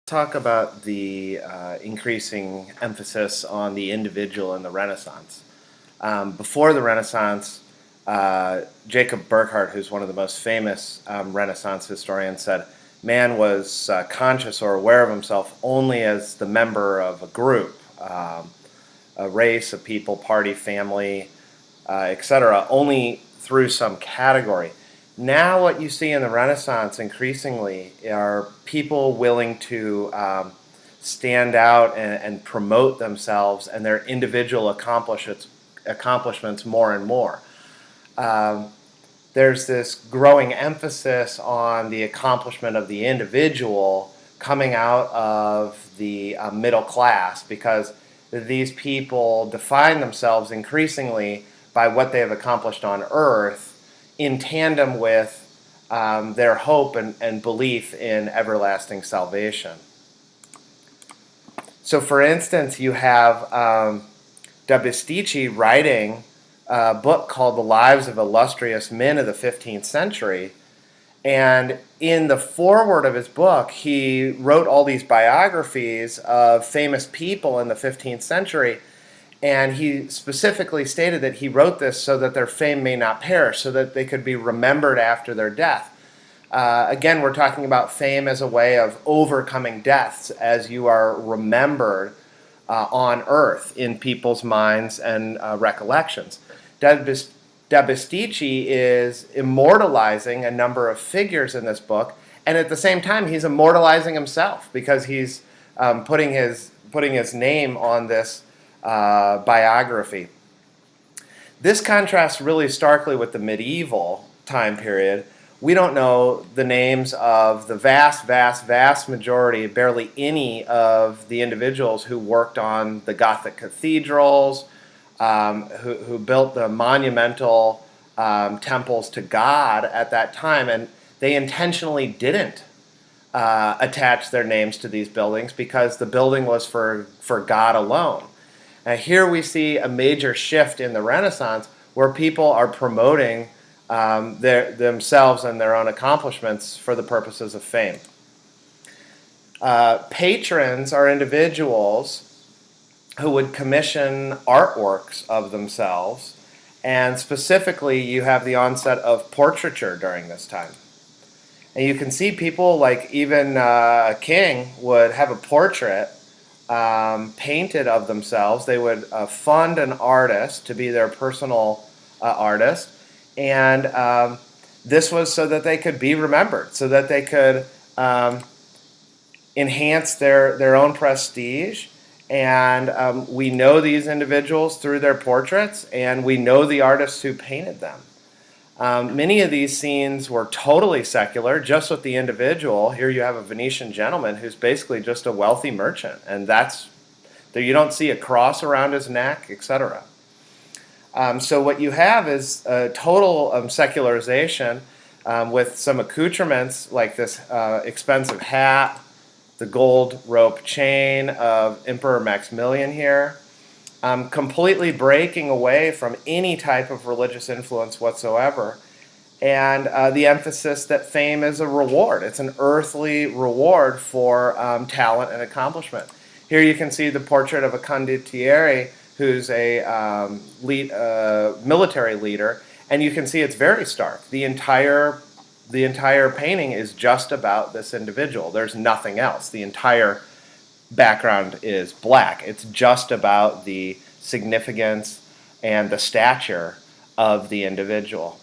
Talk about the increasing emphasis on the individual in the Renaissance. Before the Renaissance, Jacob Burckhardt, who's one of the most famous Renaissance historians, said man was conscious or aware of himself only as the member of a group, a race, a people, party, family, etc., only through some category. Now, what you see in the Renaissance increasingly are people willing to stand out and promote themselves and their individual accomplishments more and more. Um, there's this growing emphasis on the accomplishment of the individual coming out of the middle class, because these people define themselves increasingly by what they have accomplished on earth in tandem with their hope and belief in everlasting salvation. So, for instance, you have Da Bisticci writing a book called The Lives of Illustrious Men of the 15th Century. And in the foreword of his book, he wrote all these biographies of famous people in the 15th century. And he specifically stated that he wrote this so that their fame may not perish, so that they could be remembered after their death. Again, we're talking about fame as a way of overcoming deaths, as you are remembered on earth in people's minds and recollections. Da Bisticci is immortalizing a number of figures in this book, and at the same time, he's immortalizing himself because he's putting his name on this biography. This contrasts really starkly with the medieval time period. We don't know the names of the vast majority, barely any of the individuals who worked on the Gothic cathedrals, who built the monumental temples to God at that time, and they intentionally didn't attach their names to these buildings because the building was for God alone. Here we see a major shift in the Renaissance where people are promoting themselves and their own accomplishments for the purposes of fame. Patrons are individuals who would commission artworks of themselves, and specifically you have the onset of portraiture during this time. And you can see people like even a king would have a portrait painted of themselves. They would fund an artist to be their personal artist, and this was so that they could be remembered, so that they could enhance their own prestige. And we know these individuals through their portraits, and we know the artists who painted them. Many of these scenes were totally secular, just with the individual. Here you have a Venetian gentleman who's basically just a wealthy merchant, and you don't see a cross around his neck, etc. So what you have is a total secularization with some accoutrements like this expensive hat, the gold rope chain of Emperor Maximilian here, completely breaking away from any type of religious influence whatsoever, and the emphasis that fame is a reward. It's an earthly reward for talent and accomplishment. Here you can see the portrait of a condottiere who's a military leader, and you can see it's very stark. The entire painting is just about this individual. There's nothing else. The entire background is black. It's just about the significance and the stature of the individual.